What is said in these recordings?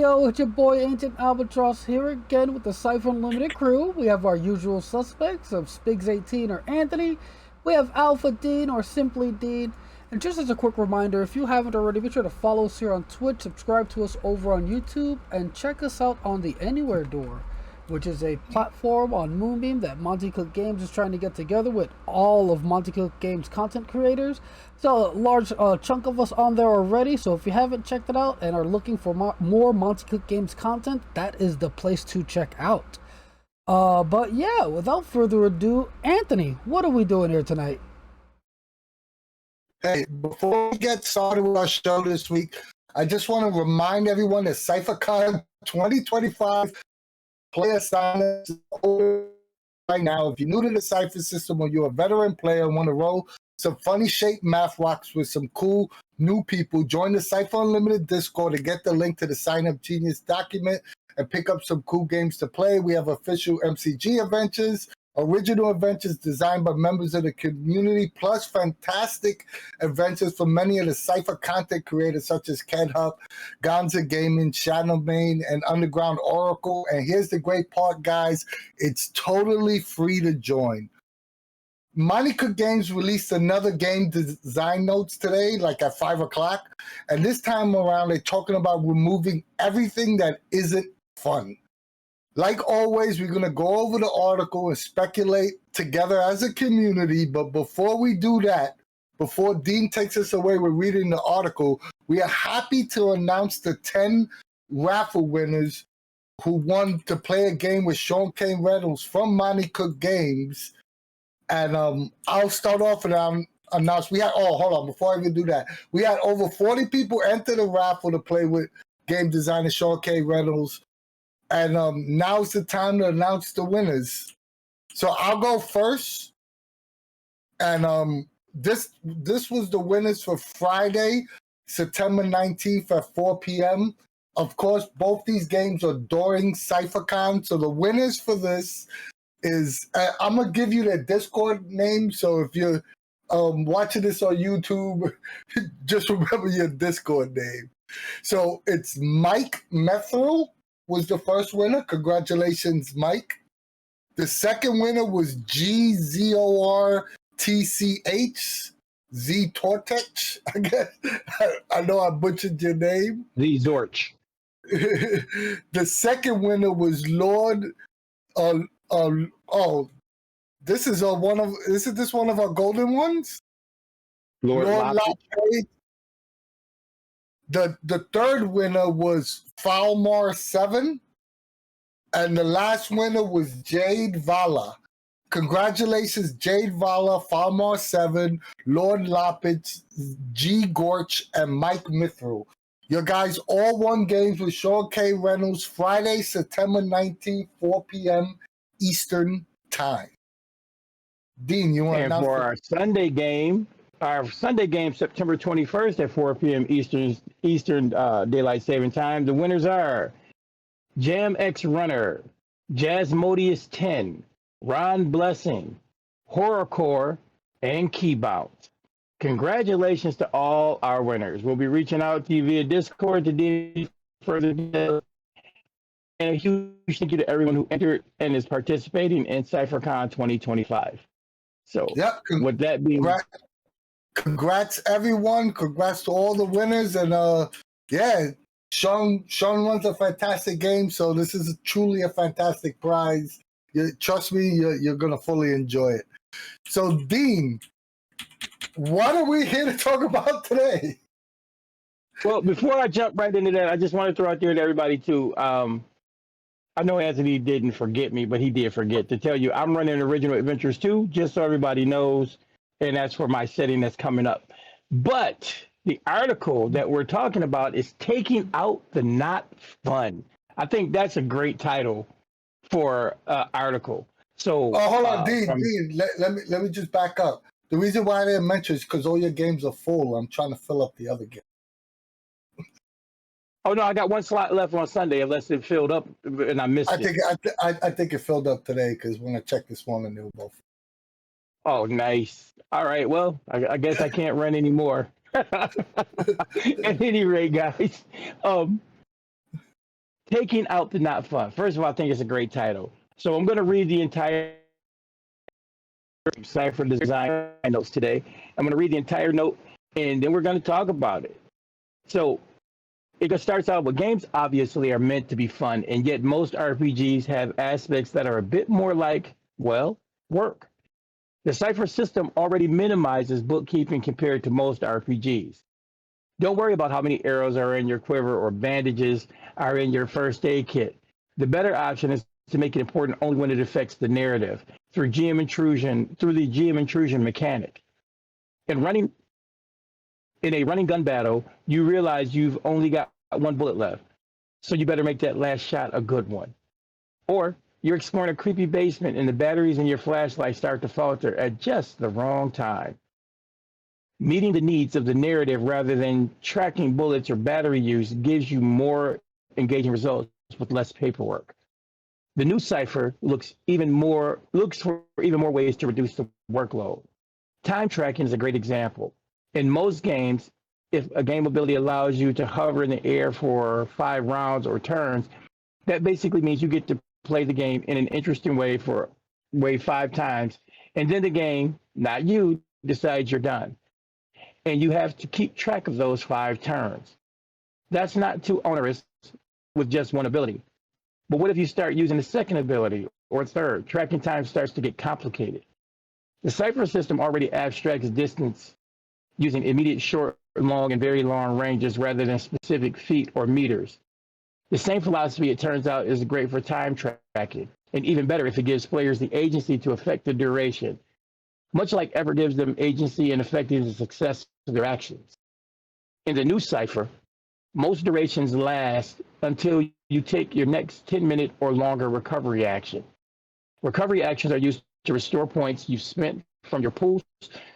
yo, it's your boy Ancient Albatross here again with the Cypher Unlimited crew. We have our usual suspects of Spiggs 18 or Anthony. We have Alpha Dean or Simply Dean. And just as a quick reminder, if you haven't already, be sure to follow us here on Twitch, subscribe to us over on YouTube, and check us out on the Anywhere Door, which is a platform on Moonbeam that Monty Cook Games is trying to get together with all of Monty Cook Games content creators. So a large chunk of us on there already, so if you haven't checked it out and are looking for more Monty Cook Games content, that is the place to check out. But yeah, without further ado, Anthony, what are we doing here tonight? Hey, before we get started with our show this week, I just want to remind everyone that CypherCon 2025 player sign-ups right now. If you're new to the Cypher System or you're a veteran player and want to roll some funny shaped math rocks with some cool new people, join the Cypher Unlimited Discord to get the link to the sign-up genius document and pick up some cool games to play. We have official MCG adventures, original adventures designed by members of the community, plus fantastic adventures from many of the Cypher content creators such as Ken Hup, Gonza Gaming, Shadowmane, and Underground Oracle. And here's the great part, guys. It's totally free to join. Monty Cook Games released another game design notes today, like at 5 o'clock. And this time around, they're talking about removing everything that isn't fun. Like always, we're going to go over the article and speculate together as a community. But before we do that, before Dean takes us away with reading the article, we are happy to announce the 10 raffle winners who won to play a game with Sean K. Reynolds from Monty Cook Games. And I'll start off and announce. Hold on, before I even do that, we had over 40 people enter the raffle to play with game designer Sean K. Reynolds. And now's the time to announce the winners. So I'll go first. And this was the winners for Friday, September 19th at 4 p.m. Of course, both these games are during CypherCon. So the winners for this is, I'm going to give you their Discord name. So if you're watching this on YouTube, just remember your Discord name. So it's Mike Methrel was the first winner. Congratulations, Mike. The second winner was GZORTCH, Z Tortech, I guess. I know I butchered your name. Z Zorch. The second winner was Lord. This is one of our golden ones? Lord Lopate. The third winner was Falmar7, and the last winner was Jade Vala. Congratulations, Jade Vala, Falmar7, Lord Lopitz, G Gorch, and Mike Mithril. You guys all won games with Sean K. Reynolds Friday, September 19th, 4 p.m. Eastern Time. Dean, you want to announce? And for our Sunday game, September 21st at 4 p.m. Eastern Daylight Saving Time, the winners are Jam X Runner, Jazzmodius 10, Ron Blessing, Horrorcore, and Keybout. Congratulations to all our winners. We'll be reaching out to you via Discord to do further details. And a huge thank you to everyone who entered and is participating in CypherCon 2025. So, with that being... Congrats, everyone. Congrats to all the winners. And, Sean runs a fantastic game, so this is truly a fantastic prize. Trust me, you're going to fully enjoy it. So, Dean, what are we here to talk about today? Well, before I jump right into that, I just want to throw out there to everybody, too. I know Anthony didn't forget me, but he did forget to tell you I'm running Original Adventures 2, just so everybody knows. And that's for my setting that's coming up. But the article that we're talking about is Taking Out the Not Fun. I think that's a great title for an article. So, hold on, Dean. Let me just back up. The reason why I didn't mention is because all your games are full. I'm trying to fill up the other game. Oh no, I got one slot left on Sunday, unless it filled up and I missed it. I think it filled up today because when I checked this morning, they were both. Oh, nice. All right. Well, I guess I can't run anymore. At any rate, guys, Taking out the not fun. First of all, I think it's a great title. So I'm going to read the entire Cypher design notes today. I'm going to read the entire note, and then we're going to talk about it. So it starts out with games obviously are meant to be fun, and yet most RPGs have aspects that are a bit more like, well, work. The Cypher system already minimizes bookkeeping compared to most RPGs. Don't worry about how many arrows are in your quiver or bandages are in your first aid kit. The better option is to make it important only when it affects the narrative through the GM intrusion mechanic. In a running gun battle, you realize you've only got one bullet left, so you better make that last shot a good one. Or you're exploring a creepy basement and the batteries in your flashlight start to falter at just the wrong time. Meeting the needs of the narrative rather than tracking bullets or battery use gives you more engaging results with less paperwork. The new Cypher looks for even more ways to reduce the workload. Time tracking is a great example. In most games, if a game ability allows you to hover in the air for 5 rounds or turns, that basically means you get to play the game in an interesting way 5 times, and then the game, not you, decides you're done. And you have to keep track of those 5 turns. That's not too onerous with just one ability. But what if you start using a second ability or a third? Tracking time starts to get complicated. The Cypher system already abstracts distance using immediate, short, long, and very long ranges rather than specific feet or meters. The same philosophy, it turns out, is great for time tracking, and even better if it gives players the agency to affect the duration, much like Ever gives them agency in affecting the success of their actions. In the new Cypher, most durations last until you take your next 10-minute or longer recovery action. Recovery actions are used to restore points you've spent from your pools,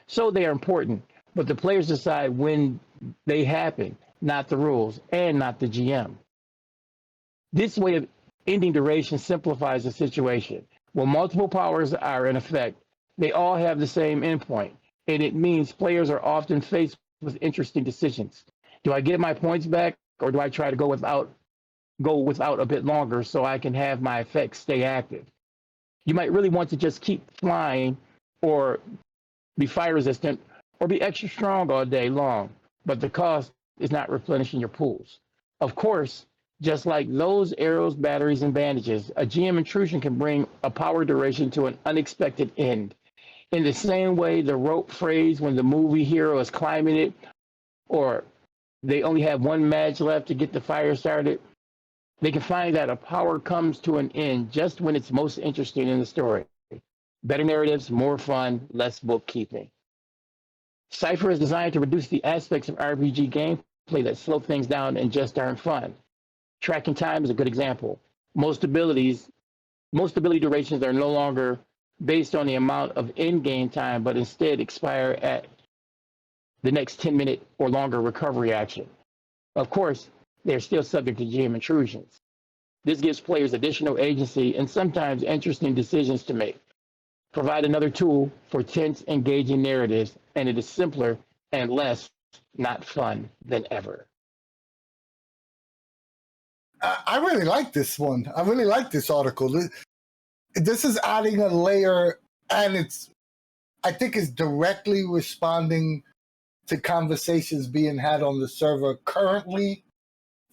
so they are important, but the players decide when they happen, not the rules, and not the GM. This way of ending duration simplifies the situation. When multiple powers are in effect, they all have the same endpoint, and it means players are often faced with interesting decisions. Do I get my points back, or do I try to go without a bit longer so I can have my effects stay active? You might really want to just keep flying, or be fire resistant, or be extra strong all day long, but the cost is not replenishing your pools. Of course, just like those arrows, batteries, and bandages, a GM intrusion can bring a power duration to an unexpected end. In the same way the rope phrase when the movie hero is climbing it, or they only have one match left to get the fire started, they can find that a power comes to an end just when it's most interesting in the story. Better narratives, more fun, less bookkeeping. Cypher is designed to reduce the aspects of RPG gameplay that slow things down and just aren't fun. Tracking time is a good example. Most ability durations are no longer based on the amount of in-game time, but instead expire at the next 10-minute or longer recovery action. Of course, they're still subject to GM intrusions. This gives players additional agency and sometimes interesting decisions to make. Provide another tool for tense, engaging narratives, and it is simpler and less not fun than ever. I really like this one. I really like this article. This is adding a layer, and I think it's directly responding to conversations being had on the server currently.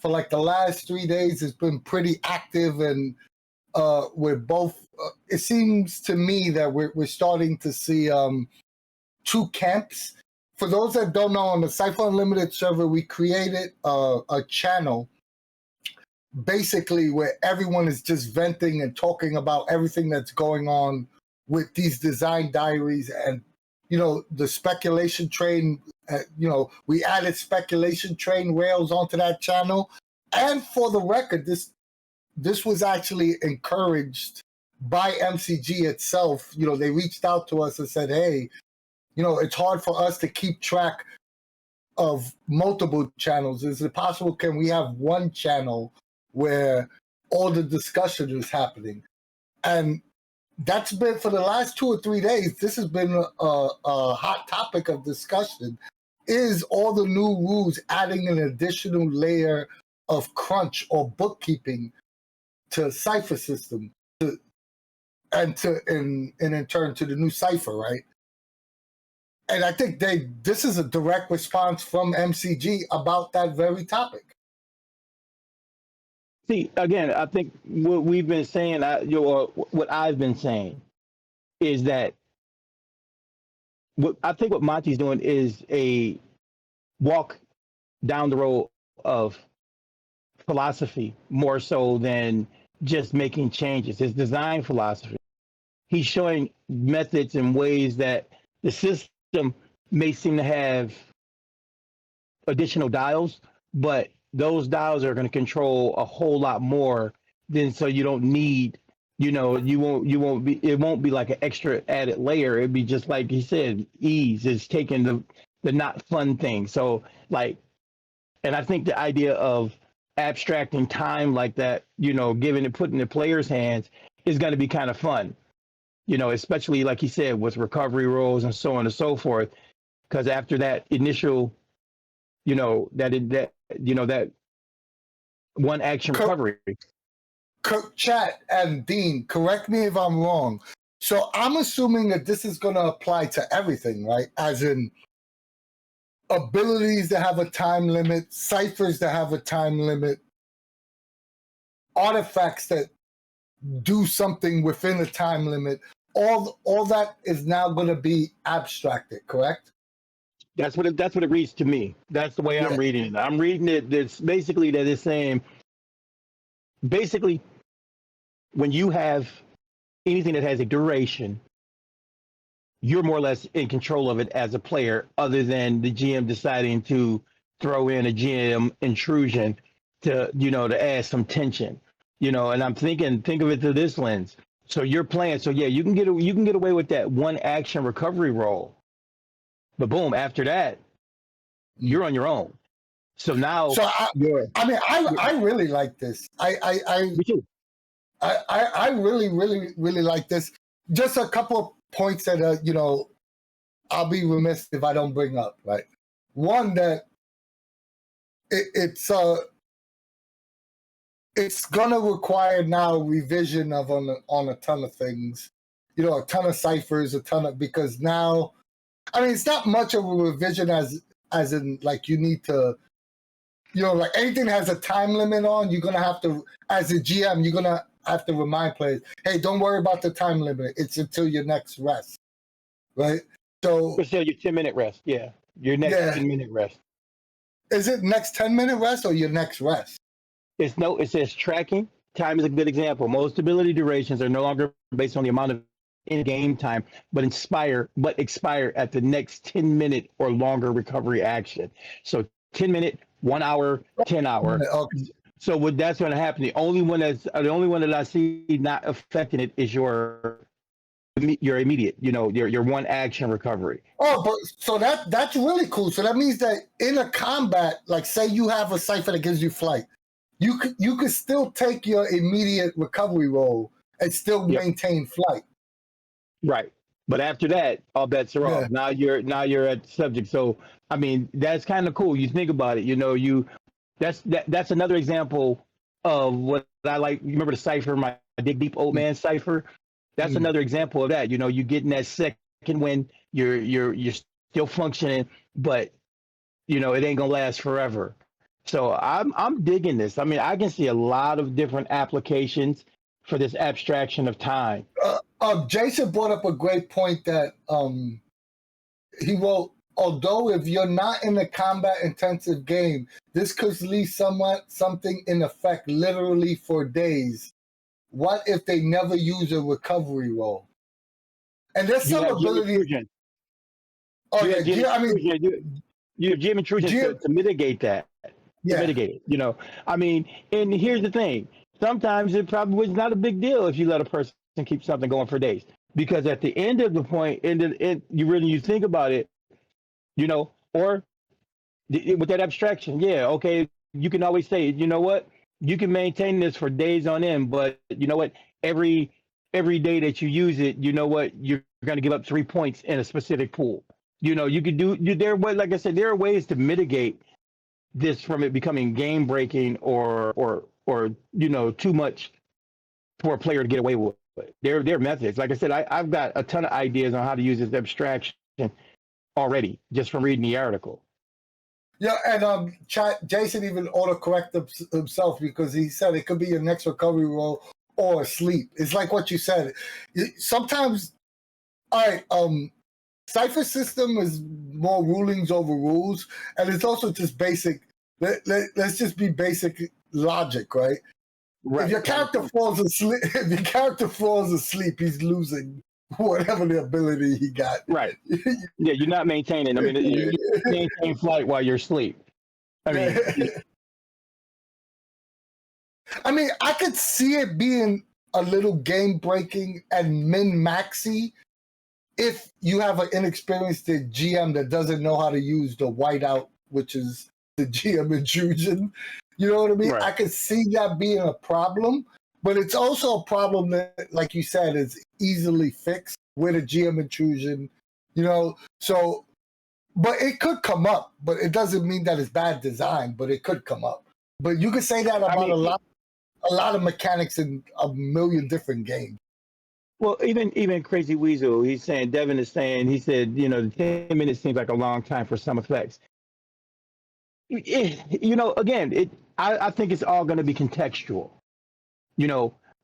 For like the last 3 days, it's been pretty active, and we're both. It seems to me that we're starting to see 2 camps. For those that don't know, on the Cypher Unlimited server, we created a channel, basically where everyone is just venting and talking about everything that's going on with these design diaries. And the speculation train, we added speculation train rails onto that channel. And for the record, this was actually encouraged by MCG itself. They reached out to us and said, hey, it's hard for us to keep track of multiple channels. Is it possible, can we have one channel where all the discussion is happening? And that's been, for the last 2 or 3 days, this has been a hot topic of discussion. Is all the new rules adding an additional layer of crunch or bookkeeping to Cypher System and in turn to the new Cypher, right? And I think this is a direct response from MCG about that very topic. See, again, I think what we've been saying, what I've been saying, is that what Monty's doing is a walk down the road of philosophy more so than just making changes. His design philosophy. He's showing methods and ways that the system may seem to have additional dials, but those dials are going to control a whole lot more than, so you don't need, it won't be like an extra added layer. It'd be just like he said, ease is taking the not fun thing. So like, and I think the idea of abstracting time like that, putting it in the player's hands is going to be kind of fun, especially like he said, with recovery rolls and so on and so forth. Because after that initial, that one action recovery. Chat and Dean, correct me if I'm wrong. So I'm assuming that this is going to apply to everything, right? As in abilities that have a time limit, ciphers that have a time limit, artifacts that do something within a time limit. All that is now going to be abstracted, correct? That's what it reads to me. That's the way I'm reading it. I'm reading it. It's basically that it's saying, basically, when you have anything that has a duration, you're more or less in control of it as a player, other than the GM deciding to throw in a GM intrusion to add some tension. And I'm think of it through this lens. So you're playing. So yeah, you can get away with that one action recovery roll. But boom, after that, you're on your own. So now, I really like this. Me too. I really, really, really like this. Just a couple of points that I'll be remiss if I don't bring up. Right, one that it's gonna require now revision of on a ton of things. A ton of ciphers, because now. I mean, it's not much of a revision as in like you need to, like anything that has a time limit on, you're gonna have to, as a GM, you're gonna have to remind players, hey, don't worry about the time limit. It's until your next rest, right? So until your 10-minute rest, yeah, your next 10-minute rest. Is it next 10-minute rest or your next rest? It says tracking. Time is a good example. Most ability durations are no longer based on the amount of in-game time, but expire at the next 10-minute or longer recovery action. So 10-minute, 1 hour, 10 hour. Okay. So that's going to happen. The only one that I see not affecting it is your immediate, your one action recovery. Oh, but so that's really cool. So that means that in a combat, like say you have a cipher that gives you flight, you could still take your immediate recovery roll and still maintain flight. Right. But after that, all bets are off. Now you're at the subject. So I mean, that's kind of cool. You think about it, that's another example of what I like. You remember the cipher, my Dig Deep Old Man cipher? That's another example of that. You getting that second when you're still functioning, but it ain't gonna last forever. So I'm digging this. I mean, I can see a lot of different applications for this abstraction of time. Jason brought up a great point that he wrote, although if you're not in a combat intensive game, this could leave something in effect literally for days. What if they never use a recovery roll? And there's some ability. You have GM intrusion to mitigate that. Yeah. Mitigate it. I mean, and here's the thing. Sometimes it probably was not a big deal if you let a person keep something going for days, because at the end of the point, you think about it, or with that abstraction, okay, you can always say, what, you can maintain this for days on end, but what, every day that you use it, what, you're going to give up 3 points in a specific pool. You could do there. Like I said, there are ways to mitigate this from it becoming game breaking or too much for a player to get away with. Their methods. Like I said, I've got a ton of ideas on how to use this abstraction already just from reading the article. Yeah, and Jason even autocorrected himself because he said it could be your next recovery roll or sleep. It's like what you said. Sometimes, all right, Cypher System is more rulings over rules, and it's also just basic. Let's just be basic logic, right? Right. If your character falls asleep, he's losing whatever the ability he got. Right. Yeah, you're not maintaining. I mean, you maintain flight while you're asleep. I mean, I could see it being a little game breaking and min-maxy if you have an inexperienced GM that doesn't know how to use the whiteout, which is the GM intrusion. You know what I mean? Right. I could see that being a problem, but it's also a problem that, like you said, is easily fixed with a GM intrusion, so, but it could come up, but it doesn't mean that it's bad design, but it could come up. But you could say that about a lot of mechanics in a million different games. Well, even Crazy Weasel, Devin is saying, he said, 10 minutes seems like a long time for some effects. Again, I think it's all going to be contextual.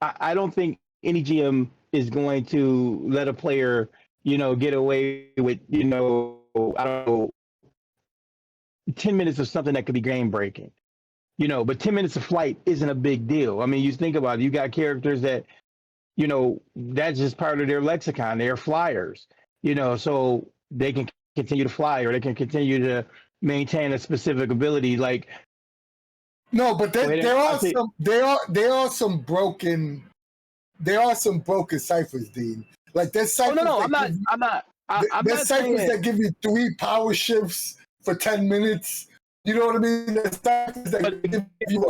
I don't think any GM is going to let a player, get away with, I don't know, 10 minutes of something that could be game breaking. But 10 minutes of flight isn't a big deal. I mean, you think about it, you got characters that, that's just part of their lexicon. They're flyers, so they can continue to fly or they can continue to maintain a specific ability. Like, no, but there are some broken ciphers, Dean. Like there's ciphers. Oh, no, I'm not. There's ciphers that give you 3 power shifts for 10 minutes. You know what I mean? There's ciphers that give you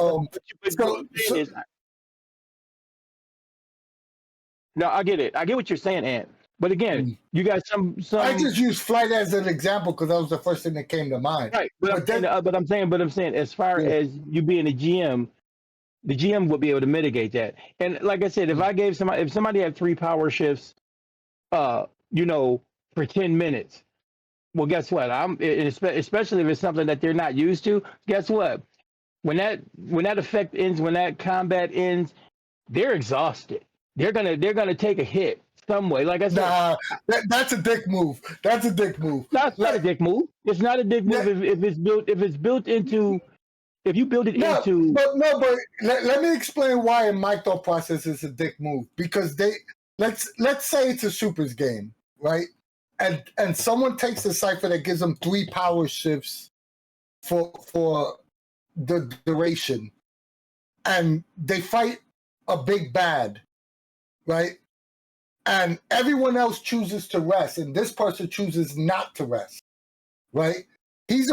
No, I get it. I get what you're saying, Ant. But again, you got some. I just use flight as an example because that was the first thing that came to mind. Right, but I'm saying, as far as you being a GM, the GM would be able to mitigate that. And like I said, if somebody had 3 power shifts, for 10 minutes, well, guess what? Especially if it's something that they're not used to. Guess what? When that effect ends, when that combat ends, they're exhausted. They're gonna take a hit some way. Like I said, that's a dick move. That's a dick move. That's not a dick move. It's not a dick move if it's built into. If you build it into. But let me explain why in my thought process it's a dick move. Because let's say it's a supers game, right? And someone takes a cipher that gives them 3 power shifts for the duration, and they fight a big bad, right? And everyone else chooses to rest, and this person chooses not to rest, right? He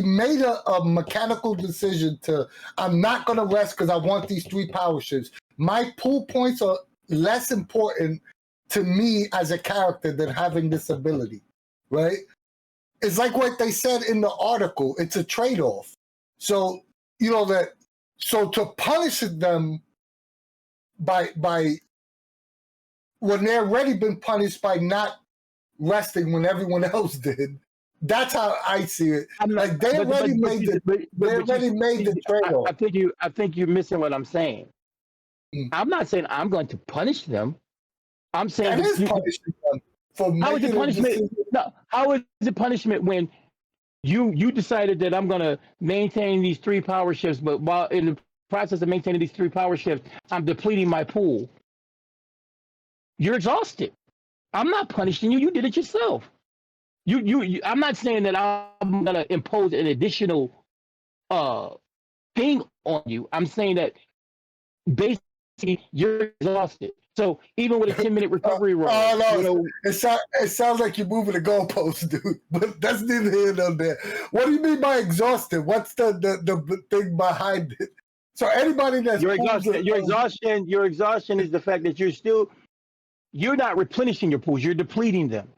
made a mechanical decision I'm not going to rest because I want these 3 power shifts. My pool points are less important to me as a character than having this ability, right? It's like what they said in the article. It's a trade-off. So, so to punish them by when they've already been punished by not resting when everyone else did, that's how I see it. They already made the trade-off. I think you're missing what I'm saying. I'm not saying I'm going to punish them. I'm saying that is punishing them for how is it punishment? No, how is it punishment when you decided that I'm going to maintain these 3 power shifts, but while in the process of maintaining these 3 power shifts, I'm depleting my pool. You're exhausted. I'm not punishing you. You did it yourself. You I'm not saying that I'm going to impose an additional thing on you. I'm saying that basically you're exhausted. So even with a 10-minute recovery roll, it sounds like you're moving the goalpost, dude. But that's neither here nor there. What do you mean by exhausted? What's the thing behind it? So anybody that's your exhaustion is the fact that you're not replenishing your pools. You're depleting them.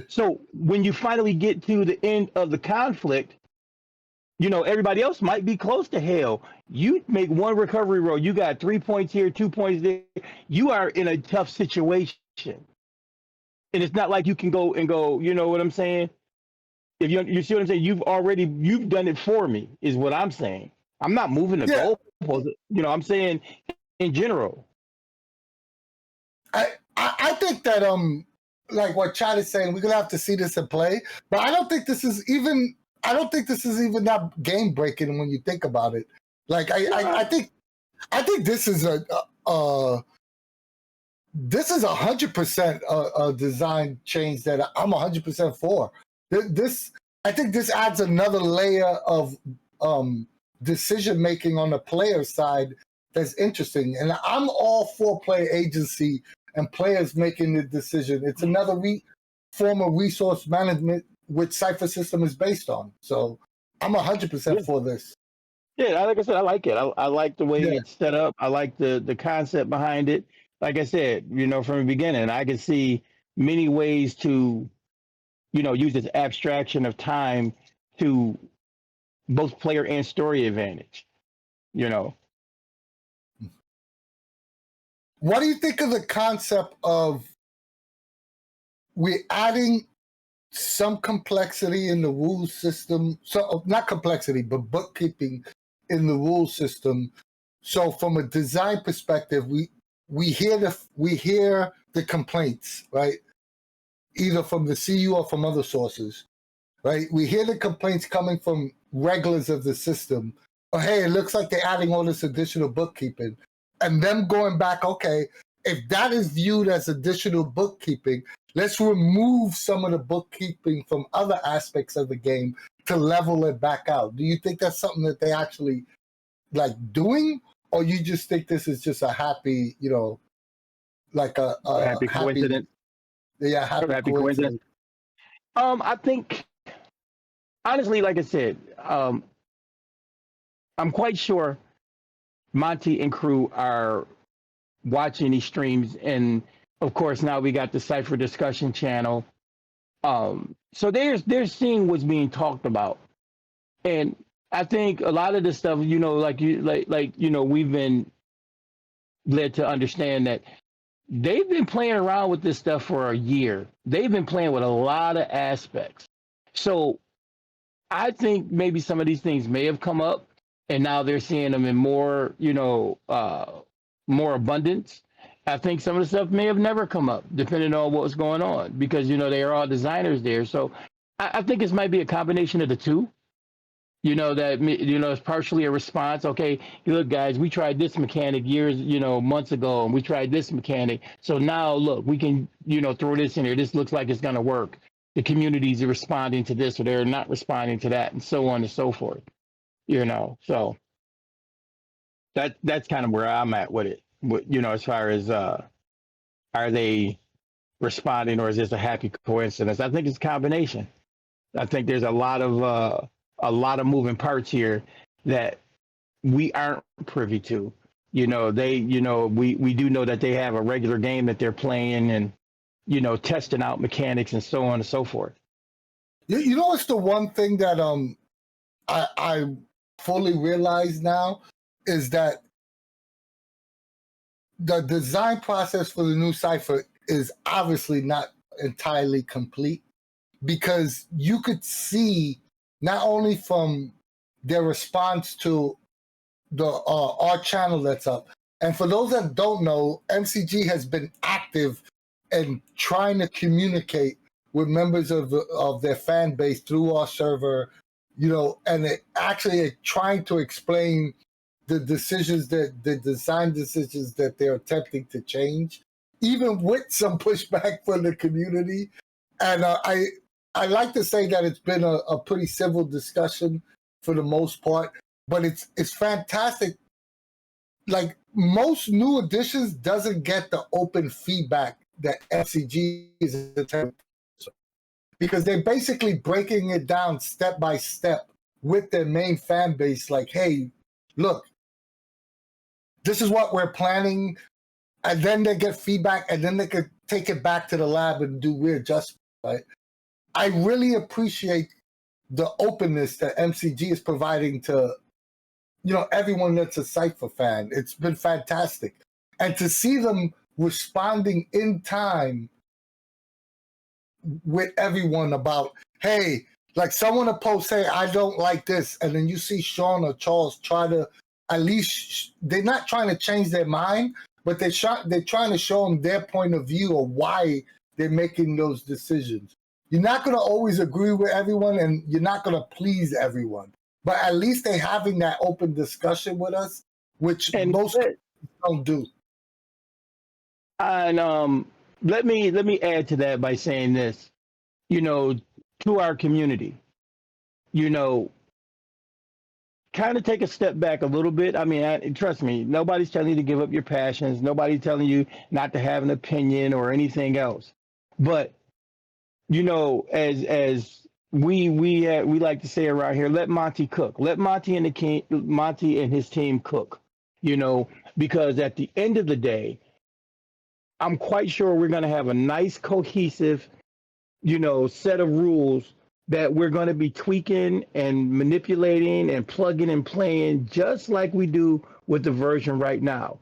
So when you finally get to the end of the conflict, everybody else might be close to hell. You make one recovery roll, you got 3 points here, 2 points there. You are in a tough situation. And it's not like you can go and go, you know what I'm saying? If you see what I'm saying, you've done it for me, is what I'm saying. I'm not moving the goalposts. I'm saying in general. I think that like what Chad is saying, we're gonna have to see this in play. But I don't think this is even that game breaking when you think about it. Like I think this is this is 100% a design change that I'm 100% for. I think this adds another layer of decision making on the player side that's interesting, and I'm all for player agency and players making the decision. It's another form of resource management which Cypher System is based on. So I'm 100% for this. Yeah, like I said, I like it. I like the way it's set up. I like the concept behind it. Like I said, from the beginning, I can see many ways to, use this abstraction of time to both player and story advantage. What do you think of the concept of we're adding some complexity in the rule system? So not complexity, but bookkeeping in the rule system. So from a design perspective, we hear the complaints, right? Either from the CU or from other sources, right? We hear the complaints coming from regulars of the system. Oh, hey, it looks like they're adding all this additional bookkeeping. And them going back, okay, if that is viewed as additional bookkeeping, let's remove some of the bookkeeping from other aspects of the game to level it back out. Do you think that's something that they actually like doing? Or you just think this is just a happy, like a happy coincidence? Yeah, happy coincidence. I think, honestly, like I said, I'm quite sure Monty and crew are watching these streams, and of course now we got the Cypher discussion channel. So they're seeing what's being talked about, and I think a lot of this stuff, we've been led to understand that they've been playing around with this stuff for a year. They've been playing with a lot of aspects. So I think maybe some of these things may have come up, and now they're seeing them in more, more abundance. I think some of the stuff may have never come up, depending on what was going on, because they are all designers there. So I think this might be a combination of the two. It's partially a response. Okay, look, guys, we tried this mechanic years, months ago, and we tried this mechanic. So now, look, we can, throw this in here. This looks like it's going to work. The communities are responding to this, or they're not responding to that, and so on and so forth. So that's kind of where I'm at with it. As far as are they responding, or is this a happy coincidence? I think it's a combination. I think there's a lot of moving parts here that we aren't privy to. We do know that they have a regular game that they're playing, and testing out mechanics and so on and so forth. It's the one thing that I fully realize now is that the design process for the new Cypher is obviously not entirely complete, because you could see not only from their response to the our channel that's up, and for those that don't know, MCG has been active in trying to communicate with members of their fan base through our server, and actually trying to explain the design decisions that they're attempting to change, even with some pushback from the community. And I like to say that it's been a pretty civil discussion for the most part, but it's fantastic. Like most new editions doesn't get the open feedback that MCG is attempting, because they're basically breaking it down step by step with their main fan base. Like, hey, look, this is what we're planning, and then they get feedback, and then they could take it back to the lab and do readjustments, right? I really appreciate the openness that MCG is providing to, everyone that's a Cypher fan. It's been fantastic. And to see them responding in time with everyone about, hey, like someone will post, hey, I don't like this. And then you see Sean or Charles try to, at least, they're not trying to change their mind, but they're trying to show them their point of view of why they're making those decisions. You're not going to always agree with everyone, and you're not going to please everyone. But at least they're having that open discussion with us, which most people don't do. And let me add to that by saying this, to our community, kind of take a step back a little bit. I mean, trust me, nobody's telling you to give up your passions. Nobody's telling you not to have an opinion or anything else. But as we like to say around here, let Monty cook. Let Monty and his team cook. Because at the end of the day, I'm quite sure we're going to have a nice, cohesive, set of rules that we're going to be tweaking and manipulating and plugging and playing just like we do with the version right now.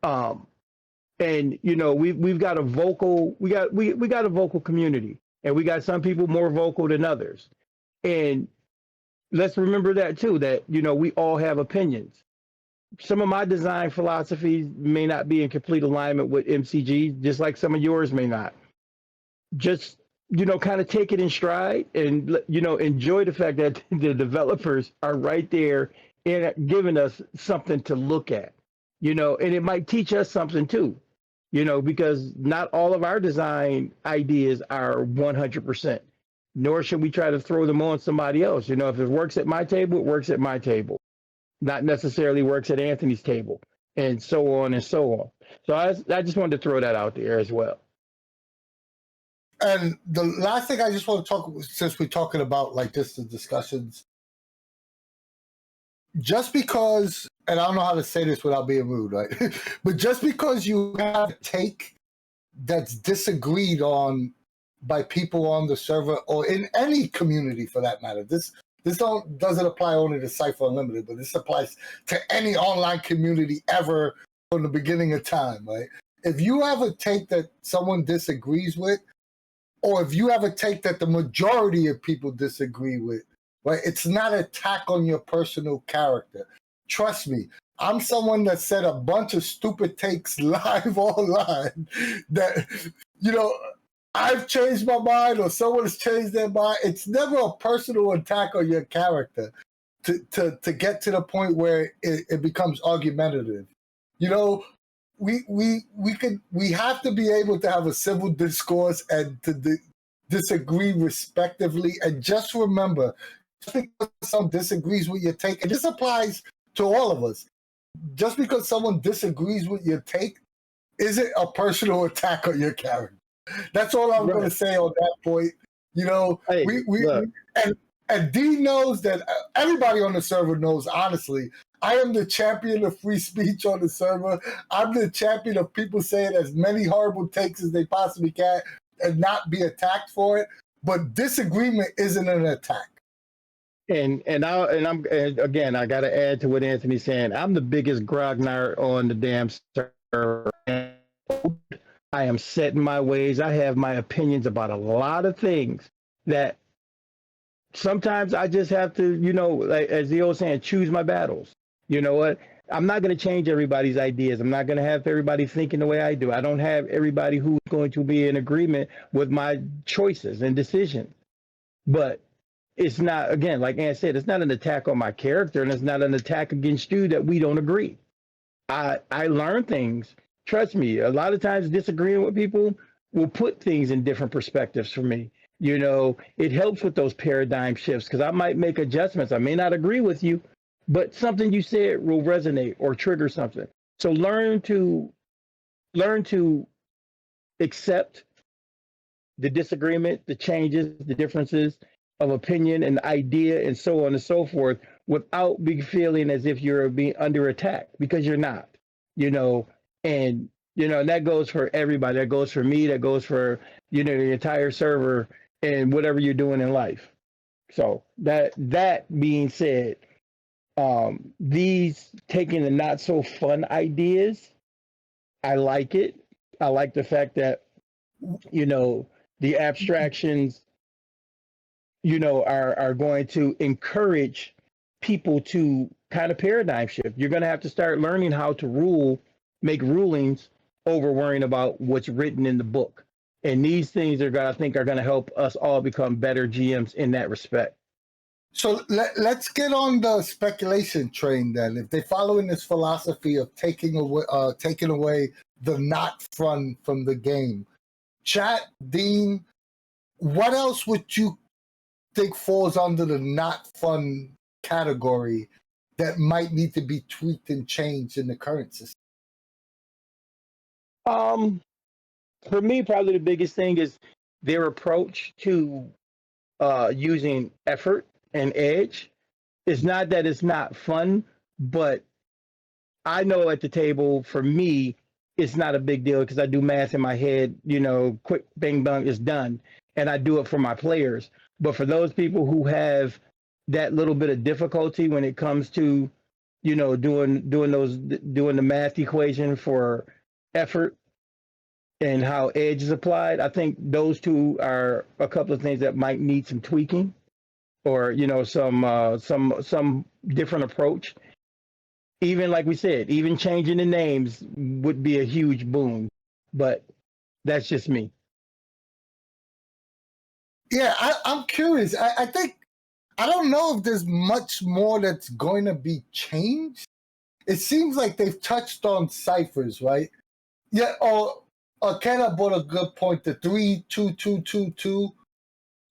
And we've got a vocal we got a vocal community, and we got some people more vocal than others. And let's remember that too, that we all have opinions. Some of my design philosophies may not be in complete alignment with MCG, just like some of yours may not. Just kind of take it in stride and enjoy the fact that the developers are right there and giving us something to look at. And it might teach us something too. Because not all of our design ideas are 100%, nor should we try to throw them on somebody else. If it works at my table, it works at my table, not necessarily works at Anthony's table, and so on and so on. So I just wanted to throw that out there as well. And the last thing I just want to talk, since we're talking about like this, the discussions, just because, and I don't know how to say this without being rude, right? But just because you have a take that's disagreed on by people on the server or in any community for that matter, this doesn't apply only to Cypher Unlimited, but this applies to any online community ever from the beginning of time, right? If you have a take that someone disagrees with, or if you have a take that the majority of people disagree with, right, it's not an attack on your personal character. Trust me, I'm someone that said a bunch of stupid takes live online that, I've changed my mind or someone has changed their mind. It's never a personal attack on your character to get to the point where it becomes argumentative. We have to be able to have a civil discourse and to disagree respectively. And just remember, just because someone disagrees with your take, and this applies to all of us, just because someone disagrees with your take isn't a personal attack on your character. That's all I'm going to say on that point. Hey, and Dean knows that everybody on the server knows, honestly, I am the champion of free speech on the server. I'm the champion of people saying as many horrible takes as they possibly can and not be attacked for it. But disagreement isn't an attack. And again, I got to add to what Anthony's saying. I'm the biggest grognard on the damn server. I am set in my ways. I have my opinions about a lot of things that sometimes I just have to, like as the old saying, choose my battles. You know what? I'm not going to change everybody's ideas. I'm not going to have everybody thinking the way I do. I don't have everybody who's going to be in agreement with my choices and decisions. But it's not, again, like Ann said, it's not an attack on my character, and it's not an attack against you that we don't agree. I learn things. Trust me, a lot of times disagreeing with people will put things in different perspectives for me. It helps with those paradigm shifts because I might make adjustments. I may not agree with you, but something you said will resonate or trigger something. So learn to accept the disagreement, the changes, the differences of opinion and idea and so on and so forth without be feeling as if you're being under attack, because you're not, and that goes for everybody. That goes for me. That goes for, the entire server. and whatever you're doing in life. So that being said, these taking the not so fun ideas, I like it. I like the fact that, you know, the abstractions, you know, are going to encourage people to kind of paradigm shift. You're going to have to start learning how to make rulings over worrying about what's written in the book. And these things are going, I think, are going to help us all become better GMs in that respect. So let's get on the speculation train then. If they're following this philosophy of taking away the not fun from the game, Chat, Dean, what else would you think falls under the not fun category that might need to be tweaked and changed in the current system? For me, probably the biggest thing is their approach to using effort and edge. It's not that it's not fun, but I know at the table, for me, it's not a big deal because I do math in my head, you know, quick bang bang is done. And I do it for my players. But for those people who have that little bit of difficulty when it comes to, you know, doing the math equation for effort and how edge is applied, I think those two are a couple of things that might need some tweaking, or, you know, some different approach. Even like we said, even changing the names would be a huge boon, but that's just me. Yeah, I'm curious. I think, I don't know if there's much more that's going to be changed. It seems like they've touched on ciphers, right? Yeah, or Kenna brought a good point. The 3-2-2-2-2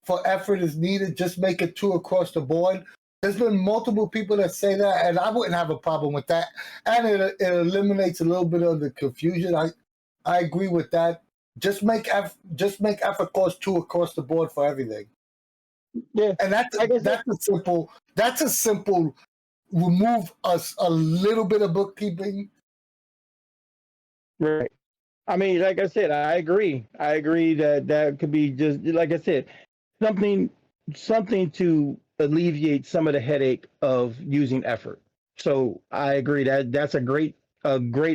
for effort is needed. Just make it 2 across the board. There's been multiple people that say that, and I wouldn't have a problem with that. And it eliminates a little bit of the confusion. I agree with that. Just make effort cost 2 across the board for everything. Yeah, and that's a simple remove us a little bit of bookkeeping. Right. I mean, like I said, I agree. I agree that could be, just like I said, something to alleviate some of the headache of using effort. So I agree that that's a great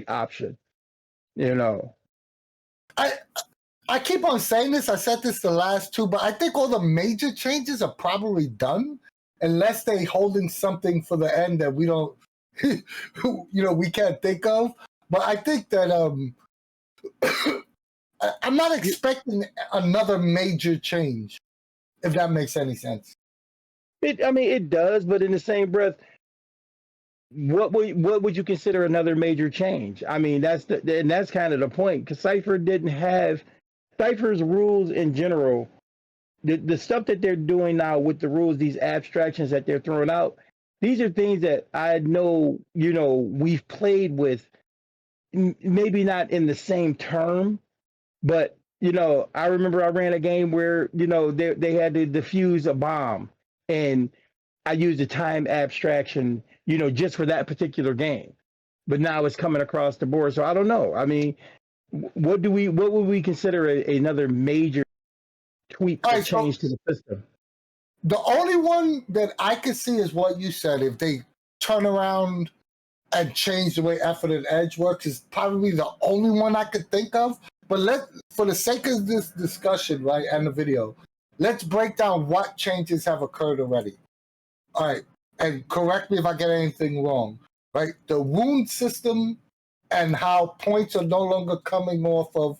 option. You know. I keep on saying this. I said this the last two, but I think all the major changes are probably done, unless they holding something for the end that we don't, we can't think of. But I think that I'm not expecting another major change, if that makes any sense. It does, but in the same breath, what would you consider another major change? I mean, that's kind of the point, because Cypher didn't have Cypher's rules in general. The stuff that they're doing now with the rules, these abstractions that they're throwing out, these are things that I know, we've played with, maybe not in the same term, but I remember I ran a game where they had to defuse a bomb, and I used a time abstraction, just for that particular game. But now it's coming across the board, so I don't know. I mean, what would we consider another major tweak or change to the system? The only one that I could see is what you said. If they turn around and change the way effort and edge works, is probably the only one I could think of. But for the sake of this discussion, right, and the video, let's break down what changes have occurred already. All right, and correct me if I get anything wrong, right? The wound system and how points are no longer coming off of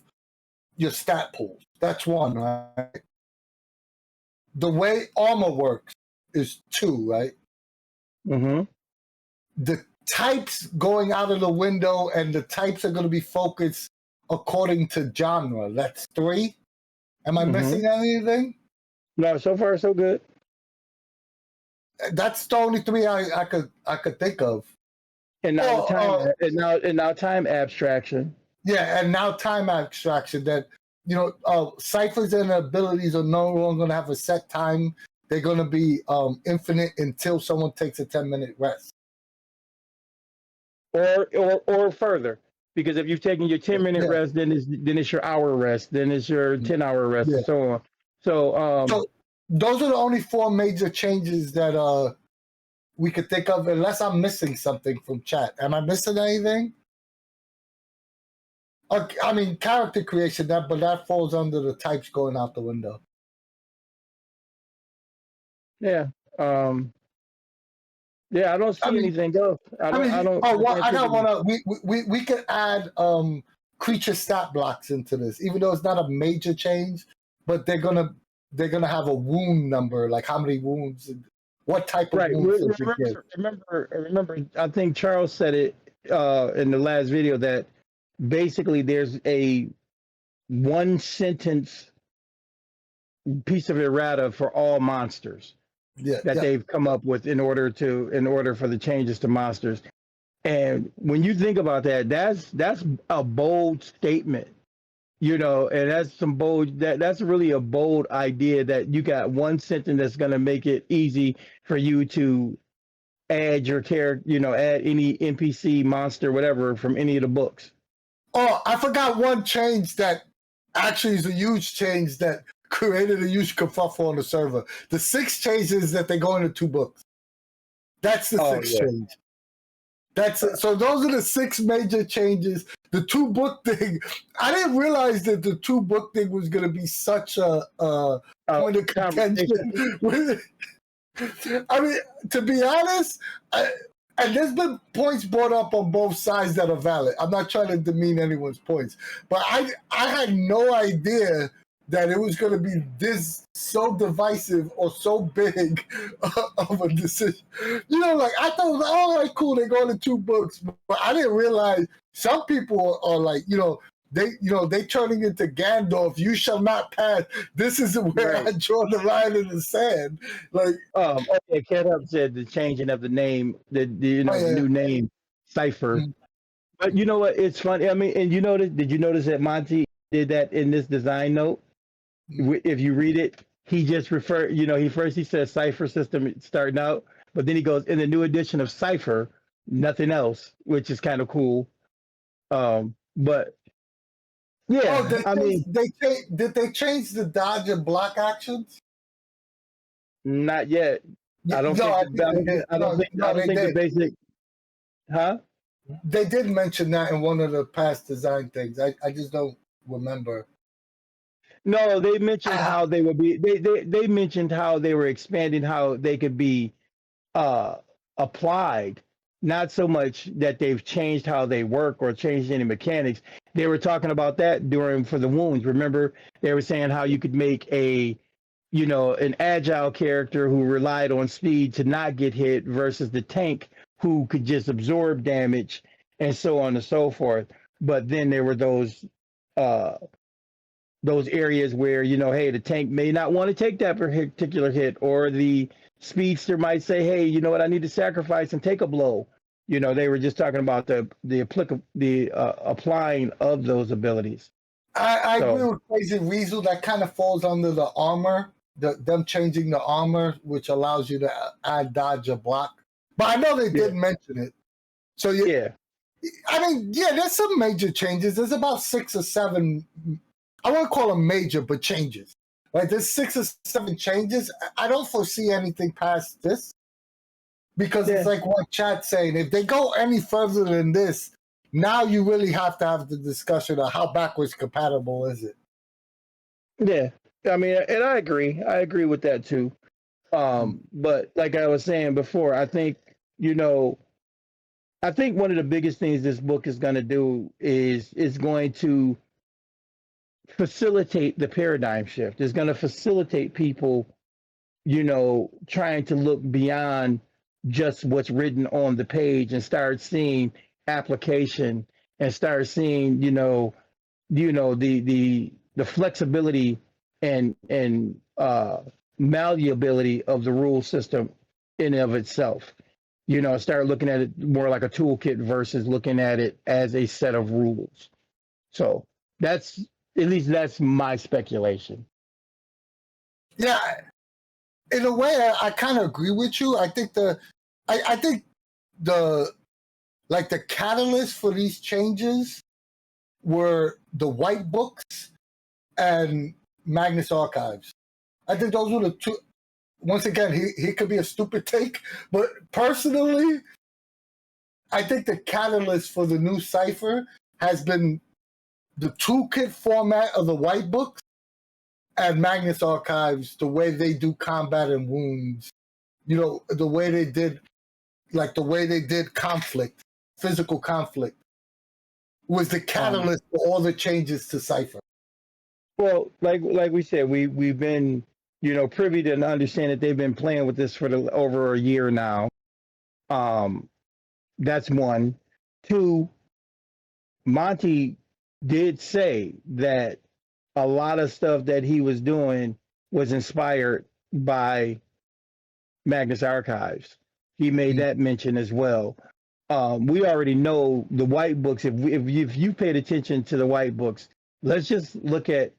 your stat pools. That's one, right? The way armor works is 2, right? Mm-hmm. The types going out of the window, and the types are going to be focused according to genre. That's 3. Am I missing anything? No, so far so good. That's the only 3 I could think of. And now time abstraction. Yeah, and now time abstraction that ciphers and abilities are no longer going to have a set time. They're going to be infinite until someone takes a 10-minute rest. Or further, because if you've taken your 10-minute rest, then it's your hour rest, then it's your 10-hour rest, and so on. So those are the only 4 major changes that we could think of, unless I'm missing something from chat. Am I missing anything? I mean, character creation, but that falls under the types going out the window. Yeah. Yeah, I don't see anything else. I got one. We could add creature stat blocks into this, even though it's not a major change, but they're gonna have a wound number, like how many wounds and what type of wounds. Remember, I think Charles said it in the last video that basically there's a 1 sentence piece of errata for all monsters they've come up with in order for the changes to monsters. And when you think about that, that's a bold statement, and that's really a bold idea that you got 1 sentence that's going to make it easy for you to add your character, add any NPC, monster, whatever from any of the books. Oh, I forgot one change that actually is a huge change that created a huge kerfuffle on the server. The 6 changes that they go into 2 books. That's the 6 change. That's it. So those are the 6 major changes. The 2 book thing, I didn't realize that the 2 book thing was going to be such a point of contention. I mean, to be honest, and there's been points brought up on both sides that are valid. I'm not trying to demean anyone's points, but I had no idea that it was going to be this so divisive or so big of a decision. Like I thought, all right, cool, they're going to 2 books, but I didn't realize some people are like, they turning into Gandalf. You shall not pass. This is where I draw the line in the sand. Like, Cat Up said the changing of the name, the new name, Cypher. Mm-hmm. But you know what? It's funny. I mean, and did you notice that Monty did that in this design note? If you read it, he just referred, he says Cypher System starting out, but then he goes in the new edition of Cypher, nothing else, which is kind of cool. But yeah, did they change the dodge and block actions? Not yet. I don't think the basic. Huh? They did mention that in one of the past design things. I just don't remember. No, they mentioned how they would be. They mentioned how they were expanding how they could be applied. Not so much that they've changed how they work or changed any mechanics. They were talking about that for the wounds. Remember, they were saying how you could make an agile character who relied on speed to not get hit versus the tank who could just absorb damage and so on and so forth. But then there were those areas where, hey, the tank may not want to take that particular hit, or the speedster might say, hey, you know what, I need to sacrifice and take a blow. They were just talking about the applying of those abilities. I agree with Crazy Weasel. That kind of falls under the armor, them changing the armor, which allows you to add dodge or block. But I know they did mention it. So yeah, I mean, there's some major changes. There's about 6 or 7. I won't call them major, but changes. Like there's 6 or 7 changes. I don't foresee anything past this, because it's like what chat's saying. If they go any further than this, now you really have to have the discussion of how backwards compatible is it. Yeah, I mean, and I agree. I agree with that too. But like I was saying before, I think one of the biggest things this book is going to do is going to facilitate the paradigm shift. It's going to facilitate people, trying to look beyond just what's written on the page and start seeing application and start seeing, the flexibility and malleability of the rule system in and of itself. Start looking at it more like a toolkit versus looking at it as a set of rules. So that's my speculation. Yeah, in a way, I kind of agree with you. I think the catalyst for these changes were the white books and Magnus Archives. I think those were the two. Once again, he could be a stupid take, but personally, I think the catalyst for the new Cypher has been the toolkit format of the white books and Magnus Archives, the way they do combat and wounds, the way they did conflict, physical conflict, was the catalyst for all the changes to Cypher. Well, like we said, we've been privy to understand that they've been playing with this for over a year now. That's one. Two, Monty did say that a lot of stuff that he was doing was inspired by Magnus Archives. He made that mention as well. We already know the white books. If you paid attention to the white books, let's just look at,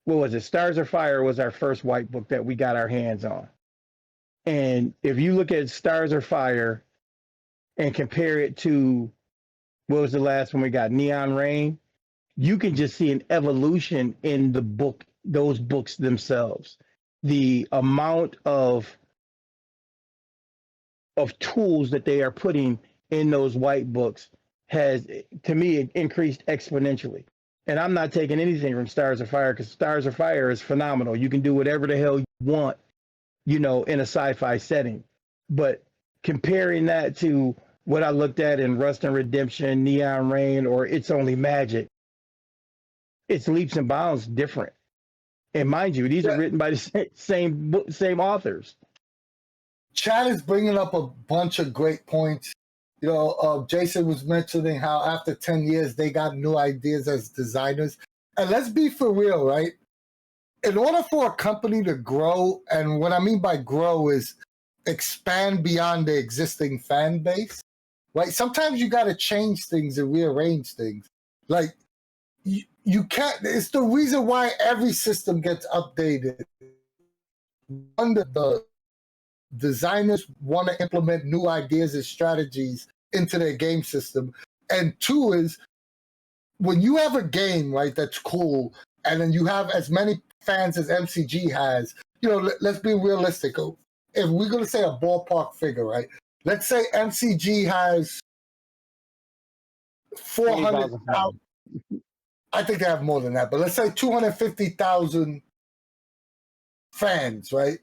what was it? Stars of Fire was our first white book that we got our hands on. And if you look at Stars of Fire and compare it to, what was the last one we got? Neon Rain. You can just see an evolution in the book, those books themselves. The amount of tools that they are putting in those white books has, to me, increased exponentially. And I'm not taking anything from Stars of Fire, because Stars of Fire is phenomenal. You can do whatever the hell you want, in a sci-fi setting. But comparing that to what I looked at in Rust and Redemption, Neon Rain, or It's Only Magic, it's leaps and bounds different. And mind you, these are written by the same authors. Chad is bringing up a bunch of great points. Jason was mentioning how after 10 years, they got new ideas as designers. And let's be for real, right? In order for a company to grow, and what I mean by grow is expand beyond the existing fan base, right? Sometimes you got to change things and rearrange things. Like, you can't, it's the reason why every system gets updated. One, the designers want to implement new ideas and strategies into their game system. And two is, when you have a game, right, that's cool, and then you have as many fans as MCG has, let's be realistic. If we're going to say a ballpark figure, right, let's say MCG has 400,000. I think they have more than that, but let's say 250,000 fans, right?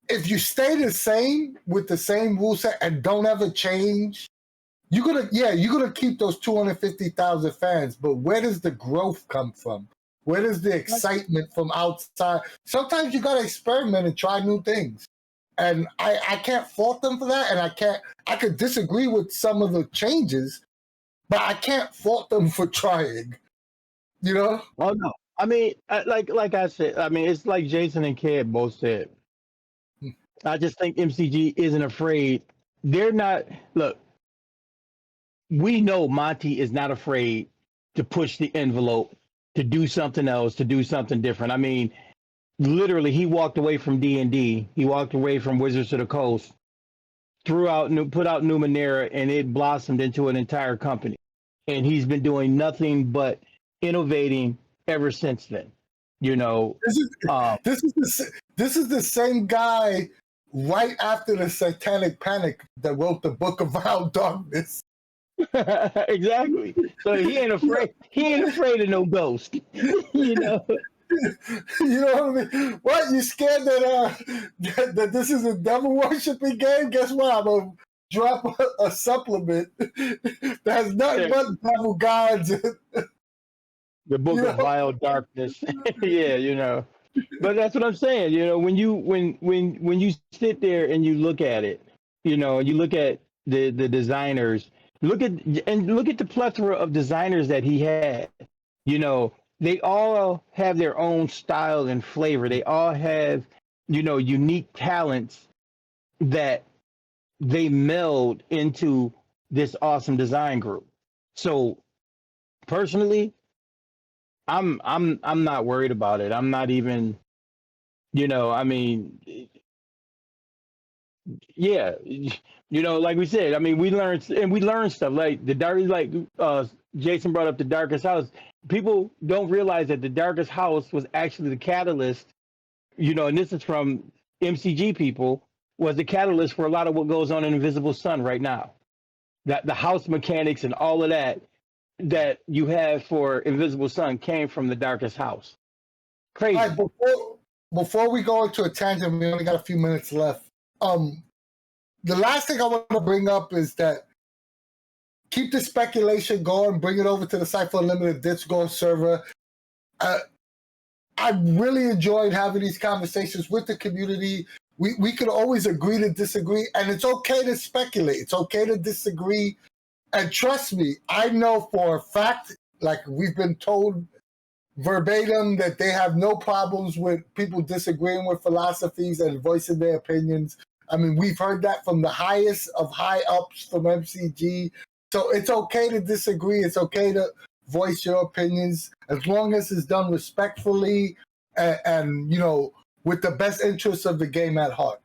If you stay the same with the same rule set and don't ever change, you're gonna keep those 250,000 fans. But where does the growth come from? Where does the excitement from outside? Sometimes you gotta experiment and try new things, and I can't fault them for that. And I could disagree with some of the changes, but I can't fault them for trying. Oh no, I mean, like I said, I mean, it's like Jason and Ked both said. I just think MCG isn't afraid. They're not. Look, we know Monty is not afraid to push the envelope, to do something else, to do something different. I mean, literally, he walked away from D&D. He walked away from Wizards of the Coast, put out Numenera, and it blossomed into an entire company. And he's been doing nothing but innovating ever since then. This is the same guy right after the Satanic Panic that wrote the Book of Vile Darkness. Exactly. So he ain't afraid. He ain't afraid of no ghost. You know what I mean? What, you scared that this is a devil worshiping game? Guess what? I'm gonna drop a supplement that has nothing but devil gods. The Book of Vile Darkness. Yeah, But that's what I'm saying. When you sit there and you look at it, you look at the designers, look at the plethora of designers that he had. They all have their own style and flavor. They all have, unique talents that they meld into this awesome design group. So personally, I'm not worried about it. I'm not even, I mean, yeah, like we said, I mean, we learned stuff like the dark, like Jason brought up the Darkest House. People don't realize that the Darkest House was actually the catalyst, and this is from MCG people, was the catalyst for a lot of what goes on in Invisible Sun right now. That the house mechanics and all of that you have for Invisible Sun came from the Darkest House. Crazy. All right, before we go into a tangent, we only got a few minutes left. The last thing I want to bring up is that keep the speculation going, bring it over to the Cypher Unlimited Discord server. I really enjoyed having these conversations with the community. We could always agree to disagree, and it's okay to speculate. It's okay to disagree. And trust me, I know for a fact, like we've been told verbatim, that they have no problems with people disagreeing with philosophies and voicing their opinions. I mean, we've heard that from the highest of high ups from MCG. So it's okay to disagree. It's okay to voice your opinions as long as it's done respectfully and with the best interests of the game at heart.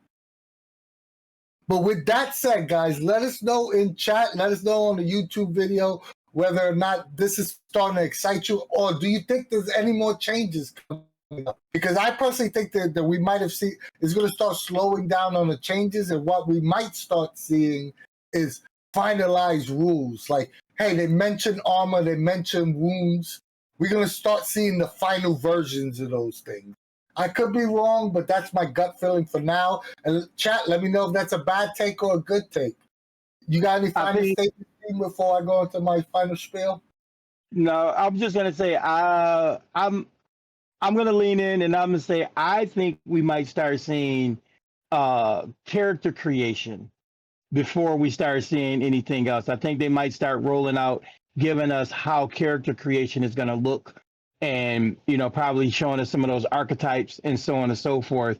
But with that said, guys, let us know in chat, let us know on the YouTube video whether or not this is starting to excite you, or do you think there's any more changes coming up? Because I personally think that we might have seen is going to start slowing down on the changes, and what we might start seeing is finalized rules. Like, hey, they mentioned armor, they mentioned wounds. We're going to start seeing the final versions of those things. I could be wrong, but that's my gut feeling for now. And chat, let me know if that's a bad take or a good take. You got any final statements before I go into my final spiel? No, I'm just gonna say I'm gonna lean in and I'm gonna say I think we might start seeing character creation before we start seeing anything else. I think they might start rolling out, giving us how character creation is gonna look, and probably showing us some of those archetypes and so on and so forth.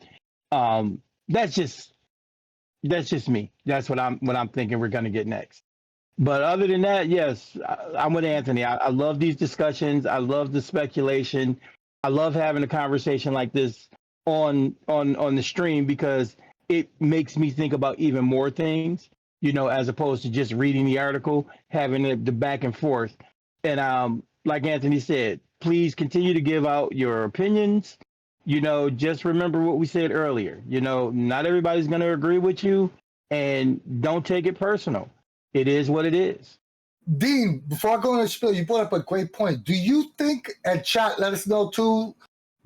That's just me. That's what I'm thinking we're gonna get next. But other than that, yes, I'm with Anthony. I love these discussions. I love the speculation. I love having a conversation like this on the stream because it makes me think about even more things, as opposed to just reading the article, having the back and forth. And like Anthony said, please continue to give out your opinions. Just remember what we said earlier. Not everybody's going to agree with you, and don't take it personal. It is what it is. Dean, before I go into the spiel, you brought up a great point. Do you think, and chat, let us know too,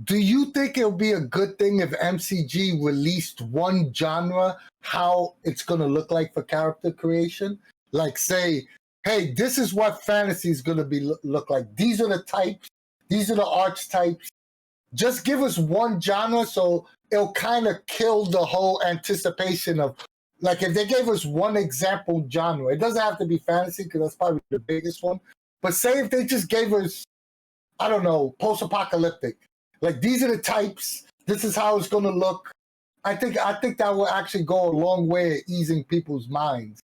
do you think it'll be a good thing if MCG released one genre, how it's going to look like for character creation? Like say, hey, this is what fantasy is going to be look like. These are the types. These are the archetypes. Just give us one genre so it'll kind of kill the whole anticipation of, like if they gave us one example genre, it doesn't have to be fantasy because that's probably the biggest one. But say if they just gave us, I don't know, post-apocalyptic. Like these are the types. This is how it's going to look. I think that will actually go a long way at easing people's minds.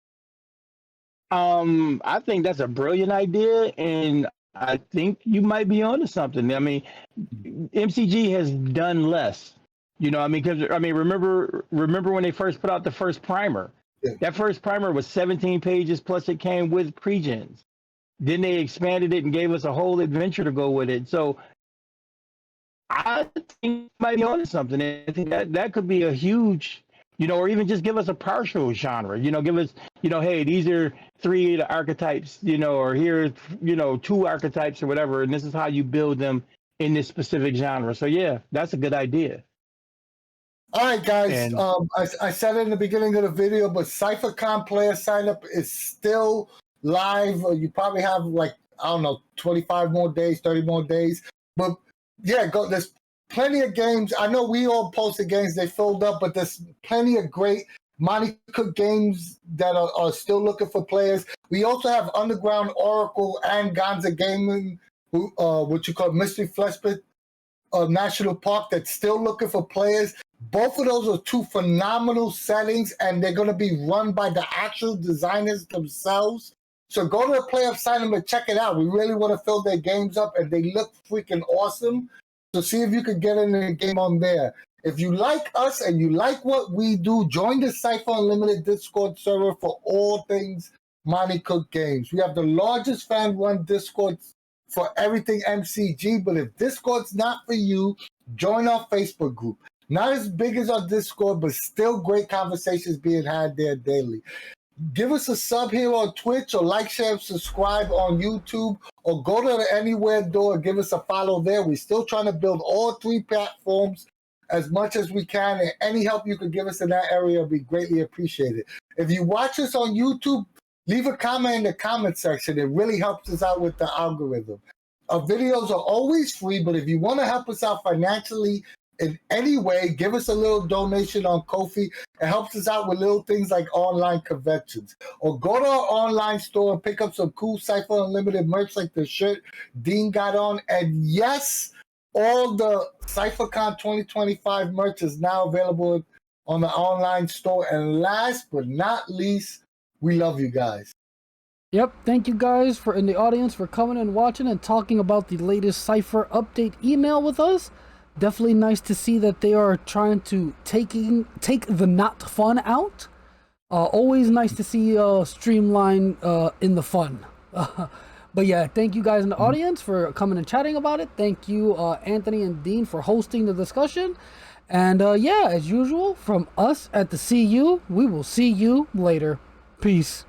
I think that's a brilliant idea, and I think you might be onto something. I mean, MCG has done less. Remember when they first put out the first primer? Yeah. That first primer was 17 pages, plus it came with pre-gens. Then they expanded it and gave us a whole adventure to go with it. So I think you might be onto something. I think that could be a huge, or even just give us a partial genre. Give us, hey, these are 3 of the archetypes, or here, 2 archetypes or whatever, and this is how you build them in this specific genre. So yeah, that's a good idea. All right, guys. I said it in the beginning of the video, but CypherCon player sign up is still live. You probably have 25 more days, 30 more days. But yeah, go. There's plenty of games. I know we all posted games; they filled up, but there's plenty of great Monty Cook games that are still looking for players. We also have Underground Oracle and Gonza Gaming, what you call Mystery Flesh Pit National Park, that's still looking for players. Both of those are 2 phenomenal settings, and they're going to be run by the actual designers themselves. So go to the player sign them and check it out. We really want to fill their games up, and they look freaking awesome. So see if you can get in the game on there. If you like us and you like what we do, join the Cypher Unlimited Discord server for all things Monty Cook Games. We have the largest fan-run Discord for everything MCG, but if Discord's not for you, join our Facebook group. Not as big as our Discord, but still great conversations being had there daily. Give us a sub here on Twitch, or like, share, subscribe on YouTube, or go to the Anywhere door and give us a follow there. We're still trying to build all 3 platforms as much as we can, and any help you can give us in that area will be greatly appreciated. If you watch us on YouTube, leave a comment in the comment section. It really helps us out with the algorithm. Our videos are always free, but if you want to help us out financially in any way, give us a little donation on Ko-fi. It helps us out with little things like online conventions. Or go to our online store and pick up some cool Cypher Unlimited merch like the shirt Dean got on. And yes, all the CypherCon 2025 merch is now available on the online store. And last but not least, we love you guys. Yep, thank you guys in the audience for coming and watching and talking about the latest Cypher update email with us. Definitely nice to see that they are trying to take the not fun out. Always nice to see streamline in the fun. But yeah, thank you guys in the audience for coming and chatting about it. Thank you, Anthony and Dean, for hosting the discussion. And yeah, as usual, from us at the CU, we will see you later. Peace.